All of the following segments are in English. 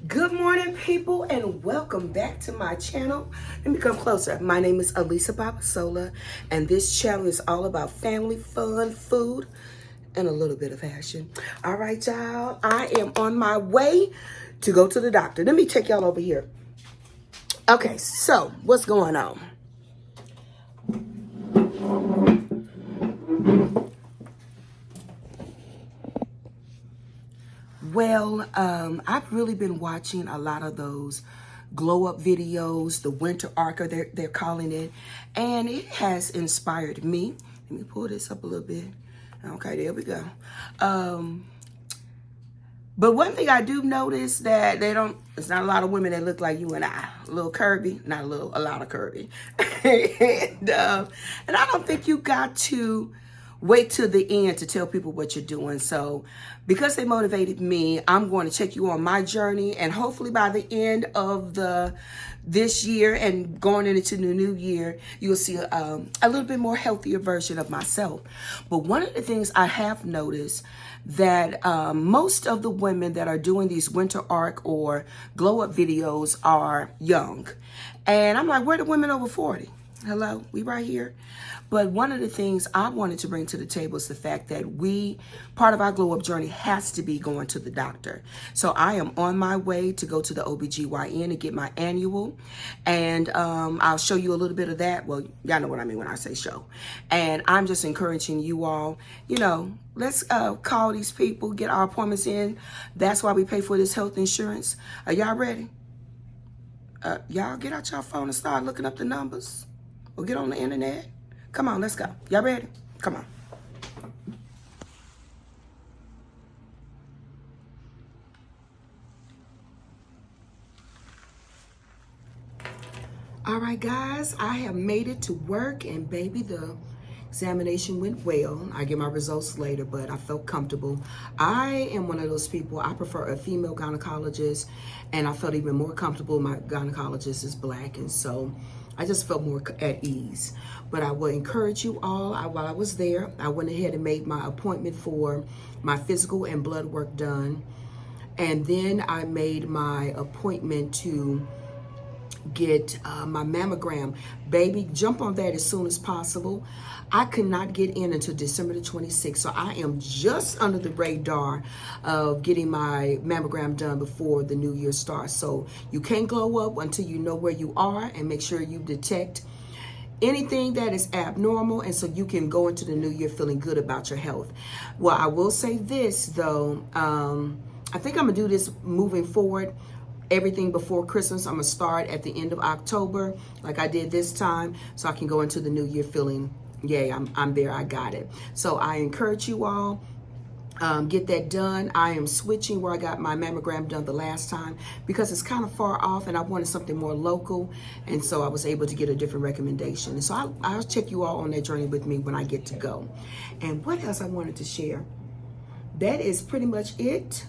Good morning, people, and welcome back to my channel. Let me come closer. My name is Elisa Babasola, and this channel is all about family, fun, food, and a little bit of fashion. All right, y'all. I am on my way to go to the doctor. Let me take y'all over here. Okay, so what's going on? Well, I've really been watching a lot of those glow up videos, the winter arc, they're calling it, and it has inspired me. Let me pull this up a little bit. Okay, there we go. But one thing I do notice that it's not a lot of women that look like you and I. A little curvy, not a little, a lot of curvy. And I don't think you got to wait till the end to tell people what you're doing. So because they motivated me, I'm going to take you on my journey, and hopefully by the end of this year and going into the new year, you'll see a little bit more healthier version of myself. But one of the things I have noticed that most of the women that are doing these winter arc or glow up videos are young. And I'm like, where are the women over 40? Hello, we right here. But one of the things I wanted to bring to the table is the fact that part of our glow up journey has to be going to the doctor. So I am on my way to go to the OBGYN and get my annual. And I'll show you a little bit of that. Well, y'all know what I mean when I say show. And I'm just encouraging you all, let's call these people, get our appointments in. That's why we pay for this health insurance. Are y'all ready? Y'all get out your phone and start looking up the numbers. Or get on the internet. Come on, let's go. Y'all ready? Come on. All right, guys, I have made it to work, and baby, the examination went well. I get my results later, but I felt comfortable. I am one of those people, I prefer a female gynecologist, and I felt even more comfortable. My gynecologist is Black, and so I just felt more at ease. But I will encourage you all, while I was there, I went ahead and made my appointment for my physical and blood work done. And then I made my appointment to get my mammogram. Baby, jump on that as soon as possible. I could not get in until December the 26th, so I am just under the radar of getting my mammogram done before the new year starts. So you can't glow up until you know where you are, and make sure you detect anything that is abnormal, and so you can go into the new year feeling good about your health. Well, I will say this though, I think I'm gonna do this moving forward. Everything before Christmas, I'm gonna start at the end of October like I did this time, so I can go into the new year feeling, yay, I'm there, I got it. So I encourage you all, get that done. I am switching where I got my mammogram done the last time because it's kind of far off, and I wanted something more local, and so I was able to get a different recommendation. And so I'll check you all on that journey with me when I get to go. And what else I wanted to share? That is pretty much it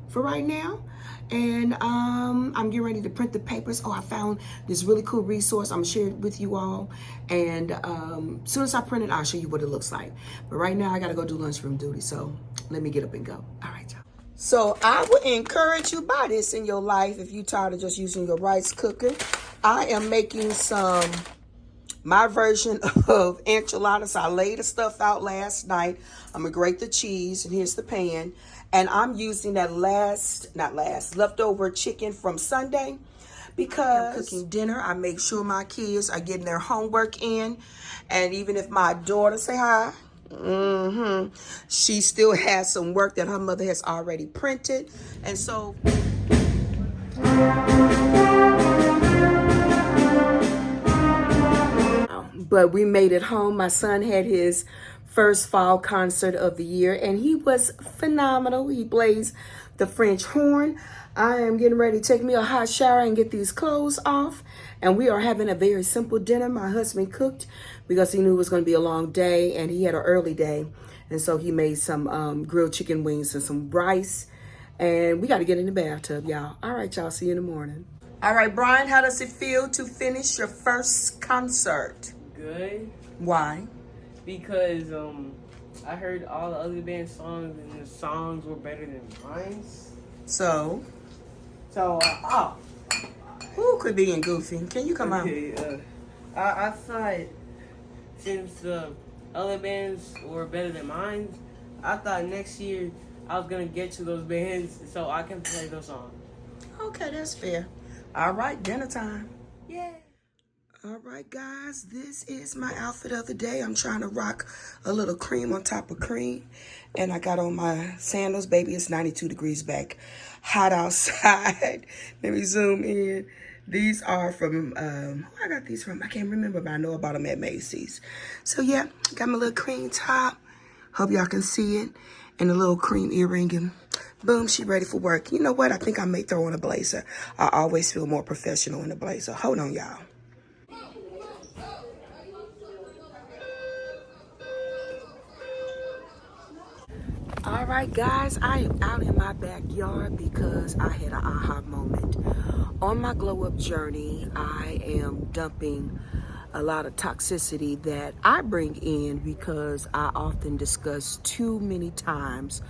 for right now. And I'm getting ready to print the papers. Oh, I found this really cool resource. I'm gonna share it with you all. And as soon as I print it, I'll show you what it looks like. But right now I gotta go do lunchroom duty. So let me get up and go. All right, y'all. So I would encourage you, buy this in your life if you're tired of just using your rice cooker. I am making my version of enchiladas. I laid the stuff out last night. I'm gonna grate the cheese, and here's the pan. And I'm using that leftover chicken from Sunday because I'm cooking dinner. I make sure my kids are getting their homework in. And even if my daughter, say hi, she still has some work that her mother has already printed. And so but we made it home. My son had his first fall concert of the year, and he was phenomenal. He plays the French horn. I am getting ready to take me a hot shower and get these clothes off, and we are having a very simple dinner. My husband cooked because he knew it was going to be a long day, and he had an early day, and so he made some grilled chicken wings and some rice, and we got to get in the bathtub, y'all. All right, y'all, see you in the morning. All right, Brian, how does it feel to finish your first concert? Good. Why? Because I heard all the other band songs, and the songs were better than mine. So So, Who could be in Goofy? Can you come out? okay, I thought since the other bands were better than mine, I thought next year I was gonna get to those bands so I can play those songs. Okay, that's fair. All right, dinner time. Yeah. All right, guys, this is my outfit of the day. I'm trying to rock a little cream on top of cream. And I got on my sandals. Baby, it's 92 degrees back. Hot outside. Let me zoom in. These are from, who I got these from? I can't remember, but I know about them at Macy's. So, yeah, got my little cream top. Hope y'all can see it. And a little cream earring. And boom, she ready for work. You know what? I think I may throw on a blazer. I always feel more professional in a blazer. Hold on, y'all. All right, guys, I am out in my backyard because I had an aha moment. On my glow up journey, I am dumping a lot of toxicity that I bring in because I often discuss too many times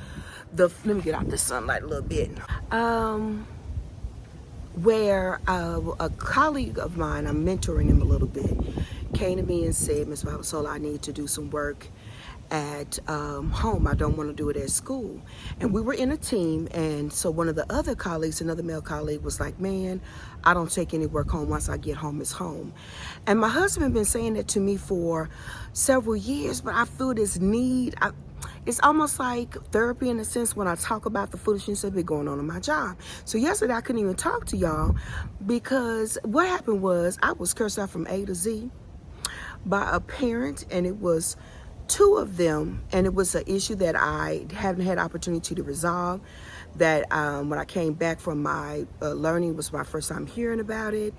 let me get out the sunlight a little bit. Where a colleague of mine, I'm mentoring him a little bit, came to me and said, Ms. Babasola, I need to do some work at home. I don't want to do it at school. And we were in a team, and so one of the other colleagues, another male colleague, was like, man, I don't take any work home. Once I get home, it's home. And my husband been saying that to me for several years, but I feel this need. It's almost like therapy in a sense when I talk about the foolishness that been going on in my job. So yesterday I couldn't even talk to y'all because what happened was I was cursed out from A to Z by a parent, and it was two of them, and it was an issue that I haven't had opportunity to resolve. That when I came back from my learning, was my first time hearing about it,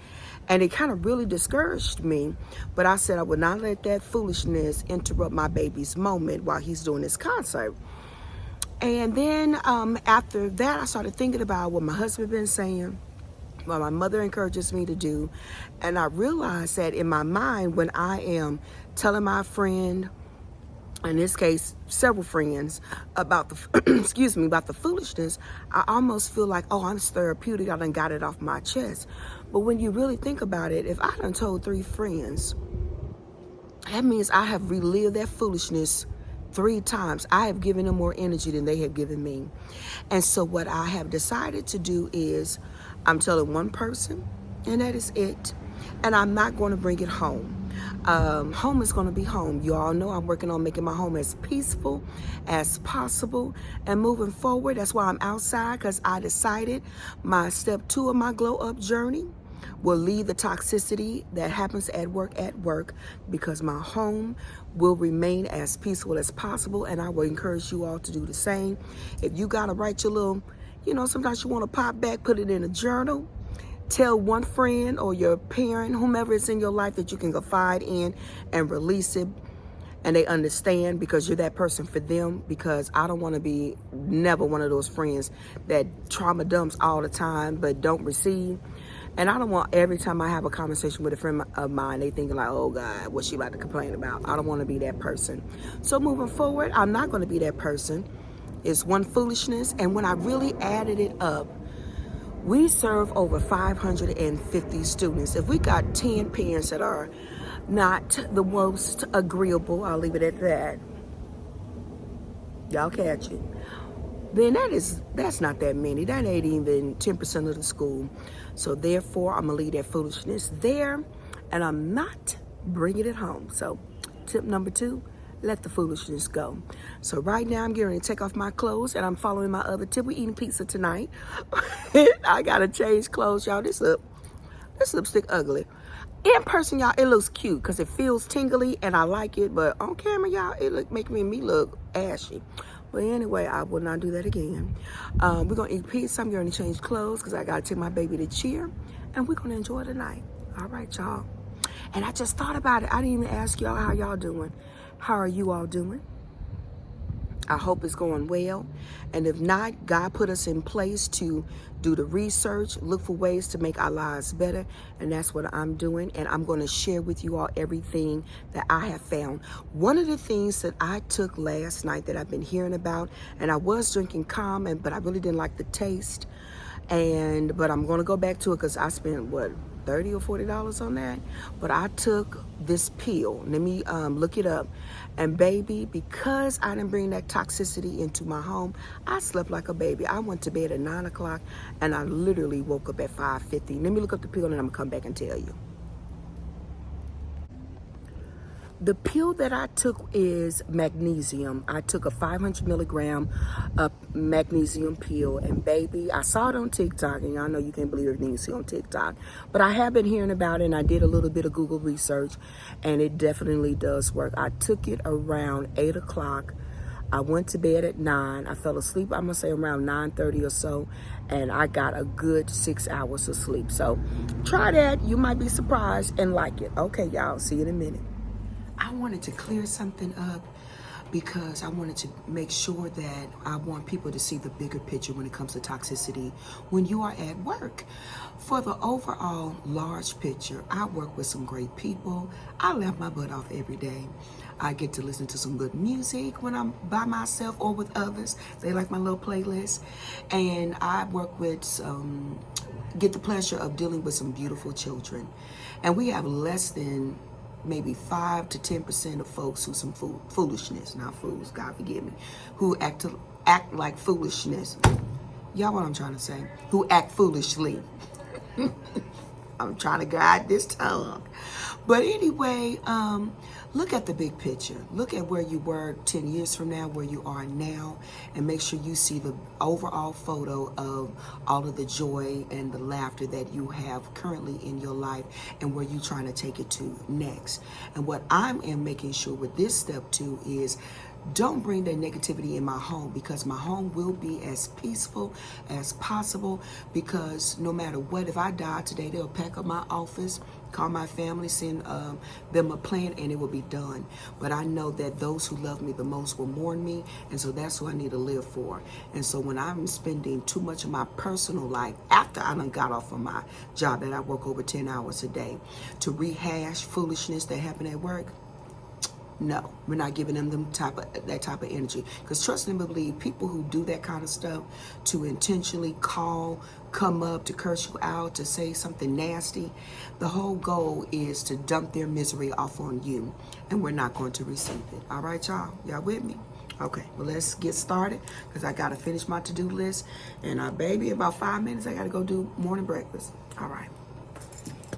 and it kind of really discouraged me. But I said I would not let that foolishness interrupt my baby's moment while he's doing his concert. And then after that, I started thinking about what my husband been saying, what my mother encourages me to do, and I realized that in my mind, when I am telling my friend, in this case, several friends, about the excuse me, about the foolishness, I almost feel like, oh, I'm therapeutic. I done got it off my chest. But when you really think about it, if I done told 3 friends, that means I have relived that foolishness 3 times. I have given them more energy than they have given me. And so what I have decided to do is I'm telling one person, and that is it. And I'm not going to bring it home. Home is going to be home. You all know I'm working on making my home as peaceful as possible and moving forward. That's why I'm outside, because I decided my step 2 of my glow up journey will leave the toxicity that happens at work, because my home will remain as peaceful as possible, and I will encourage you all to do the same. If you got to write your little, sometimes you want to pop back, put it in a journal. Tell one friend or your parent, whomever is in your life, that you can confide in and release it, and they understand, because you're that person for them. Because I don't want to be never one of those friends that trauma dumps all the time but don't receive. And I don't want every time I have a conversation with a friend of mine, they thinking like, oh God, what's she about to complain about? I don't want to be that person. So moving forward, I'm not going to be that person. It's one foolishness. And when I really added it up, we serve over 550 students. If we got 10 parents that are not the most agreeable, I'll leave it at that. Y'all catch it. Then that's not that many. That ain't even 10% of the school. So therefore, I'm gonna leave that foolishness there, and I'm not bringing it home. So tip number 2, let the foolishness go. So right now I'm getting ready to take off my clothes, and I'm following my other tip. We're eating pizza tonight. I gotta change clothes, y'all. This lipstick ugly. In person, y'all, it looks cute because it feels tingly and I like it. But on camera, y'all, it making me look ashy. But anyway, I will not do that again. We're gonna eat pizza. I'm going to change clothes because I gotta take my baby to cheer, and we're gonna enjoy the night. All right, y'all. And I just thought about it. I didn't even ask y'all how y'all doing. How are you all doing? I hope it's going well. And if not, God put us in place to do the research, look for ways to make our lives better. And that's what I'm doing. And I'm going to share with you all everything that I have found. One of the things that I took last night that I've been hearing about, and I was drinking calm, but I really didn't like the taste. But I'm gonna go back to it because I spent what, $30 or $40 on that. But I took this pill. Let me look it up. And baby, because I didn't bring that toxicity into my home, I slept like a baby. I went to bed at 9 o'clock and I literally woke up at 5:50. Let me look up the pill and I'm gonna come back and tell you. The pill that I took is magnesium. I took a 500 milligram magnesium pill, and baby, I saw it on TikTok, and y'all know you can't believe everything you see on TikTok, but I have been hearing about it, and I did a little bit of Google research, and it definitely does work. I took it around 8 o'clock. I went to bed at 9. I fell asleep, I'm gonna say around 9:30 or so, and I got a good 6 hours of sleep. So try that. You might be surprised and like it. Okay, y'all, see you in a minute. I wanted to clear something up because I wanted to make sure that I want people to see the bigger picture when it comes to toxicity when you are at work. For the overall large picture, I work with some great people. I laugh my butt off every day. I get to listen to some good music when I'm by myself or with others. They like my little playlist. And I work with get the pleasure of dealing with some beautiful children. And we have less than maybe 5 to 10% of folks who some foolishness, not fools, God forgive me, who act like foolishness. Y'all what I'm trying to say? Who act foolishly. I'm trying to guide this tongue. But anyway, look at the big picture. Look at where you were 10 years from now, where you are now, and make sure you see the overall photo of all of the joy and the laughter that you have currently in your life and where you're trying to take it to next. And what I am making sure with this step too is don't bring that negativity in my home, because my home will be as peaceful as possible, because no matter what, if I die today, they'll pack up my office, call my family, send them a plan, and it will be done. But I know that those who love me the most will mourn me, and so that's who I need to live for. And so when I'm spending too much of my personal life after I done got off of my job that I work over 10 hours a day to rehash foolishness that happened at work, no, we're not giving them that type of energy. Because trust and believe, people who do that kind of stuff to intentionally come up to curse you out, to say something nasty, the whole goal is to dump their misery off on you, and we're not going to receive it. All right, y'all? Y'all with me? Okay, well, let's get started, because I got to finish my to-do list. And baby, in about 5 minutes, I got to go do morning breakfast. All right.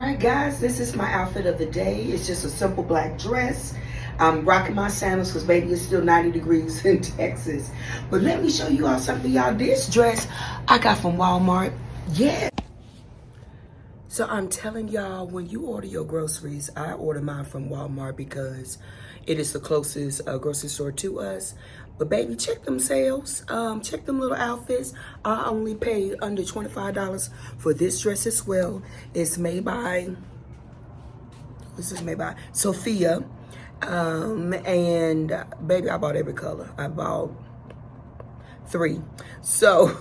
All right, guys, this is my outfit of the day. It's just a simple black dress. I'm rocking my sandals because, baby, it's still 90 degrees in Texas. But let me show you all something, y'all. This dress I got from Walmart. Yeah. So I'm telling y'all, when you order your groceries, I order mine from Walmart because it is the closest grocery store to us. But baby, check them sales, check them little outfits. I only paid under $25 for this dress as well. It's made by, this is made by Sophia. And baby, I bought every color. I bought 3. So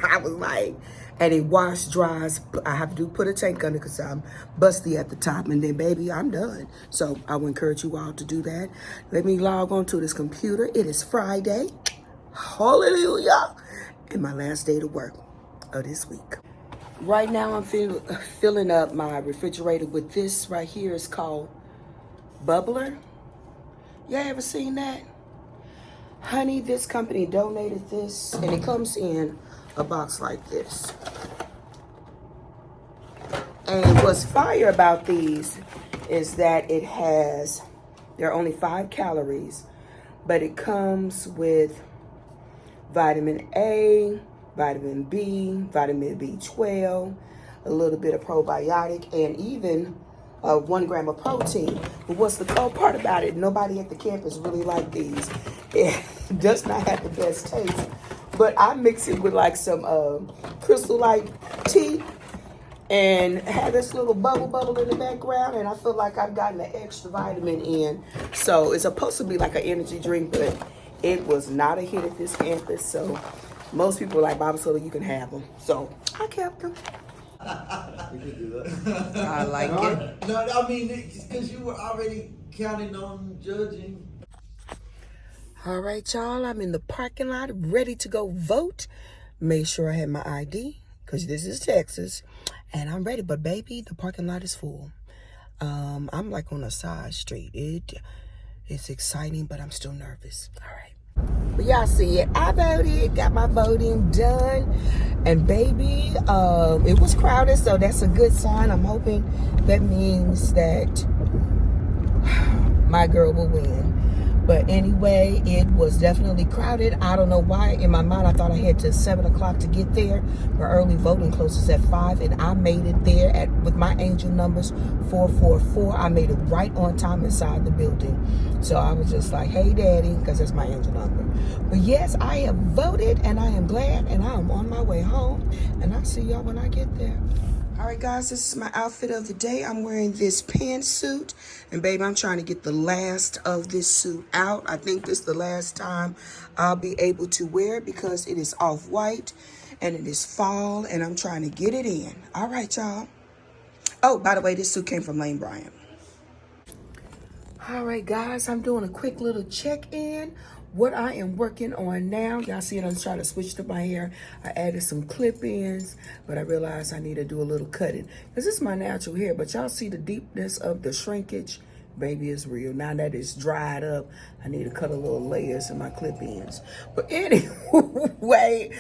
I was like, and it wash dries. I have to put a tank under because I'm busty at the top, and then baby, I'm done. So I would encourage you all to do that. Let me log on to this computer. It is Friday. Hallelujah. And my last day to work of this week. Right now I'm filling up my refrigerator with this right here. It's called Bubbler. Y'all ever seen that? Honey, this company donated this, and it comes in a box like this. And what's fire about these is that they're only 5 calories, but it comes with vitamin A, vitamin B, vitamin B12, a little bit of probiotic, and even 1 gram of protein. But what's the cool part about it? Nobody at the campus really like these. It does not have the best taste, but I mix it with like some Crystal Light tea and have this little bubble in the background, and I feel like I've gotten an extra vitamin in. So it's supposed to be like an energy drink, but it was not a hit at this campus. So most people are like, Baba Soda, you can have them. So I kept them. We could do that. I like it. No, I mean, because you were already counting on judging. All right, y'all, I'm in the parking lot ready to go vote. Made sure I had my ID, because this is Texas, and I'm ready. But baby, the parking lot is full. I'm like on a side street. It's exciting, but I'm still nervous. All right. But y'all see it. I voted, got my voting done. And baby, it was crowded, so that's a good sign. I'm hoping that means that my girl will win. But anyway, it was definitely crowded. I don't know why. In my mind, I thought I had till 7 o'clock to get there. But early voting closes at 5, and I made it there with my angel numbers 444. I made it right on time inside the building. So I was just like, hey, daddy, because that's my angel number. But yes, I have voted, and I am glad, and I am on my way home. And I'll see y'all when I get there. All right, guys, this is my outfit of the day. I'm wearing this pantsuit. And, baby, I'm trying to get the last of this suit out. I think this is the last time I'll be able to wear it because it is off-white and it is fall, and I'm trying to get it in. All right, y'all. Oh, by the way, this suit came from Lane Bryant. All right, guys, I'm doing a quick little check-in. What I am working on now, y'all see it, I'm trying to switch to my hair. I added some clip-ins, but I realized I need to do a little cutting. This is my natural hair, but y'all see the deepness of the shrinkage? Baby, it's real. Now that it's dried up, I need to cut a little layers in my clip-ins. But anyway,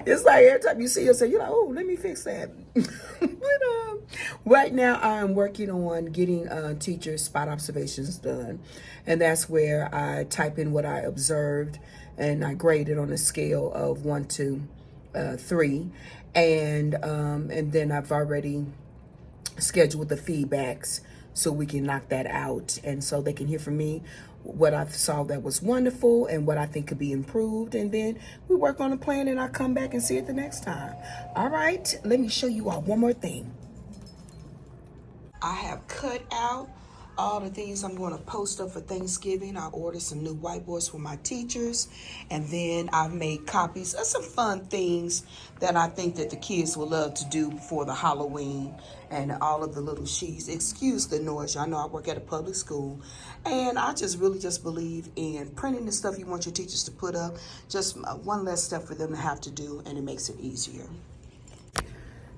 it's like every time you see yourself, you're like, oh, let me fix that. But right now, I am working on getting teacher spot observations done. And that's where I type in what I observed, and I grade it on a scale of 1 to 3. And then I've already scheduled the feedbacks so we can knock that out, and so they can hear from me what I saw that was wonderful and what I think could be improved, and then we work on a plan, and I'll come back and see it the next time. All right, let me show you all one more thing. I have cut out all the things I'm going to post up for Thanksgiving. I ordered some new whiteboards for my teachers, and then I've made copies of some fun things that I think that the kids will love to do before the Halloween, and all of the little sheets. Excuse the noise. I know I work at a public school, and I just really just believe in printing the stuff you want your teachers to put up. Just one less step for them to have to do, and it makes it easier.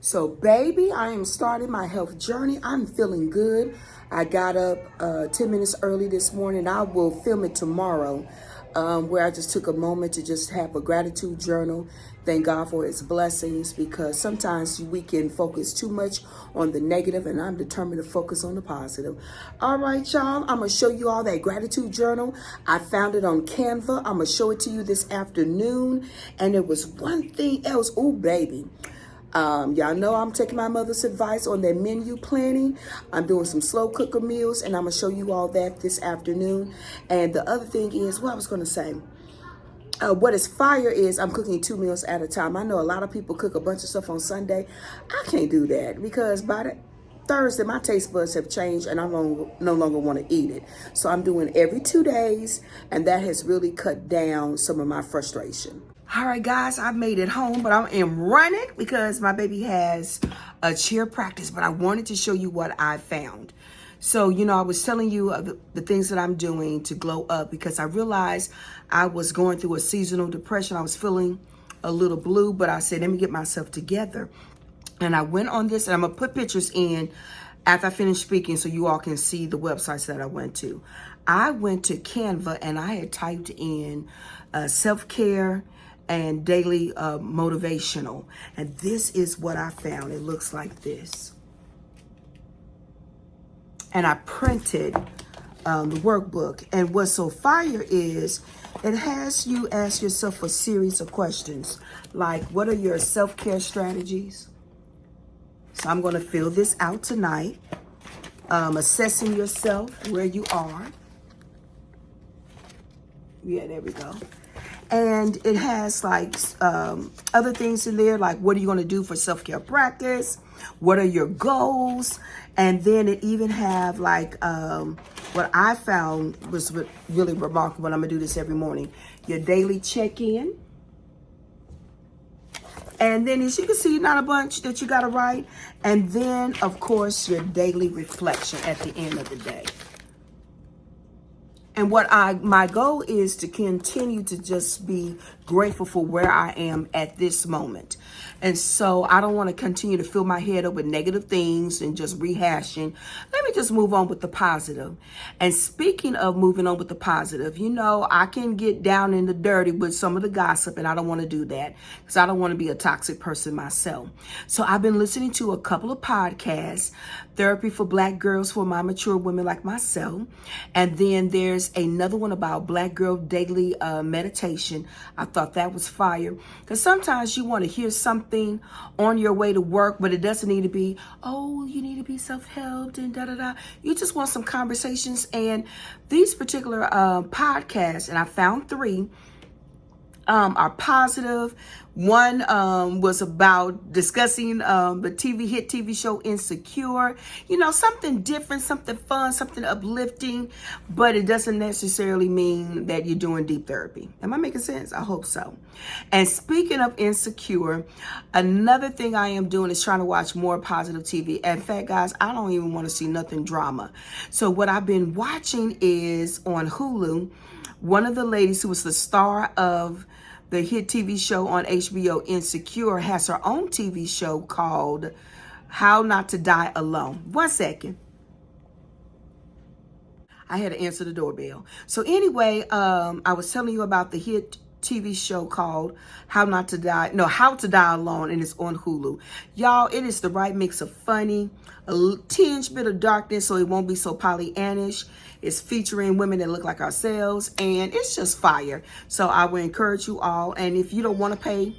So, baby, I am starting my health journey. I'm feeling good. I got up 10 minutes early this morning. I will film it tomorrow, where I just took a moment to just have a gratitude journal. Thank God for his blessings, because sometimes we can focus too much on the negative, and I'm determined to focus on the positive. All right, y'all, I'm going to show you all that gratitude journal. I found it on Canva. I'm going to show it to you this afternoon. And there was one thing else. Oh, baby. Y'all know I'm taking my mother's advice on their menu planning. I'm doing some slow cooker meals, and I'm going to show you all that this afternoon. And the other thing is, what I was going to say, what is fire is I'm cooking 2 meals at a time. I know a lot of people cook a bunch of stuff on Sunday. I can't do that, because by the Thursday, my taste buds have changed, and I no longer want to eat it. So I'm doing every 2 days, and that has really cut down some of my frustration. All right, guys, I made it home, but I am running because my baby has a cheer practice, but I wanted to show you what I found. So, you know, I was telling you the things that I'm doing to glow up, because I realized I was going through a seasonal depression. I was feeling a little blue, but I said, let me get myself together. And I went on this, and I'm going to put pictures in after I finish speaking so you all can see the websites that I went to. I went to Canva, and I had typed in self-care and daily motivational. And this is what I found. It looks like this. And I printed the workbook. And what's so fire is it has you ask yourself a series of questions. Like, what are your self-care strategies? So I'm going to fill this out tonight. Assessing yourself, where you are. Yeah, there we go. And it has like other things in there, like what are you going to do for self-care practice? What are your goals? And then it even have like what I found was really remarkable. I'm going to do this every morning. Your daily check-in. And then, as you can see, not a bunch that you got to write. And then, of course, your daily reflection at the end of the day. And what my goal is to continue to just be grateful for where I am at this moment. And so I don't want to continue to fill my head up with negative things and just rehashing. Let me just move on with the positive. And speaking of moving on with the positive, you know, I can get down in the dirty with some of the gossip, and I don't want to do that because I don't want to be a toxic person myself. So I've been listening to a couple of podcasts, Therapy for Black Girls for My Mature Women Like Myself. And then there's another one about Black Girl Daily Meditation. I thought that was fire. Because sometimes you want to hear something on your way to work, but it doesn't need to be, oh, you need to be self-helped and da-da-da. You just want some conversations. And these particular podcasts, and I found 3, are positive. One was about discussing the hit TV show Insecure. You know, something different, something fun, something uplifting, but it doesn't necessarily mean that you're doing deep therapy. Am I making sense? I hope so. And speaking of Insecure, another thing I am doing is trying to watch more positive TV. In fact, guys, I don't even want to see nothing drama. So what I've been watching is on Hulu, one of the ladies who was the star of the hit TV show on HBO Insecure has her own TV show called How Not to Die Alone. 1 second. I had to answer the doorbell. So anyway, I was telling you about the hit TV show called How to Die Alone, and it's on Hulu. Y'all, it is the right mix of funny, a tinge bit of darkness, so it won't be so Pollyannish. It's featuring women that look like ourselves, and it's just fire. So I would encourage you all, and if you don't want to pay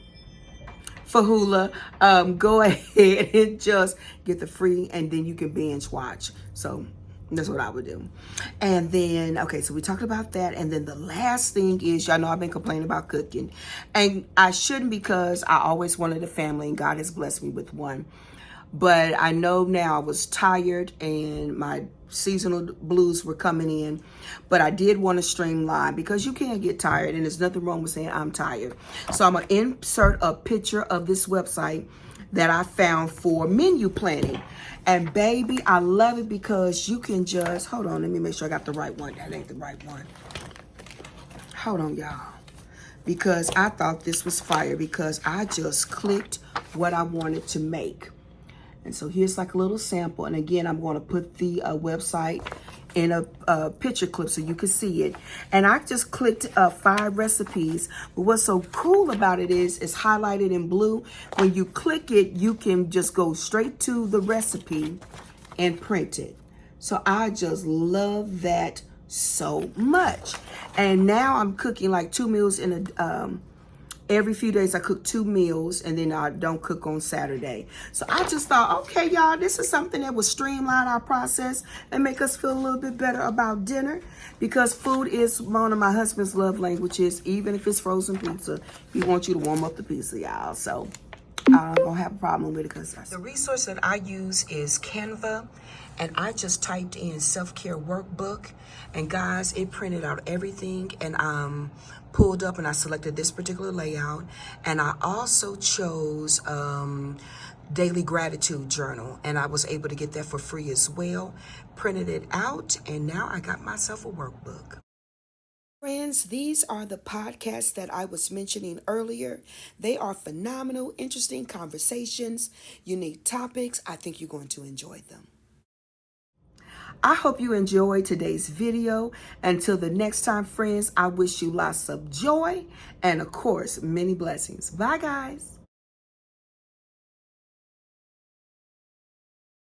for Hulu, go ahead and just get the free, and then you can binge watch. So that's what I would do. And then, okay, so we talked about that. And then the last thing is, y'all know I've been complaining about cooking. And I shouldn't, because I always wanted a family, and God has blessed me with one. But I know now I was tired and my seasonal blues were coming in. But I did want to streamline, because you can get tired, and there's nothing wrong with saying I'm tired. So I'm going to insert a picture of this website that I found for menu planning. And baby, I love it because you can just, hold on, let me make sure I got the right one. That ain't the right one. Hold on, y'all. Because I thought this was fire, because I just clicked what I wanted to make. And so here's like a little sample. And again, I'm going to put the website in a picture clip so you can see it. And I just clicked 5 recipes. But what's so cool about it is it's highlighted in blue. When you click it, you can just go straight to the recipe and print it. So I just love that so much. And now I'm cooking like 2 meals in a every few days. I cook 2 meals, and then I don't cook on Saturday. So I just thought, okay, y'all, this is something that will streamline our process and make us feel a little bit better about dinner, because food is one of my husband's love languages. Even if it's frozen pizza, he wants you to warm up the pizza, y'all. So I don't have a problem with it, because the resource that I use is Canva. And I just typed in self-care workbook, and guys, it printed out everything, and pulled up, and I selected this particular layout. And I also chose daily gratitude journal, and I was able to get that for free as well. Printed it out, and now I got myself a workbook. Friends, these are the podcasts that I was mentioning earlier. They are phenomenal, interesting conversations, unique topics. I think you're going to enjoy them. I hope you enjoyed today's video. Until the next time, friends, I wish you lots of joy and, of course, many blessings. Bye, guys.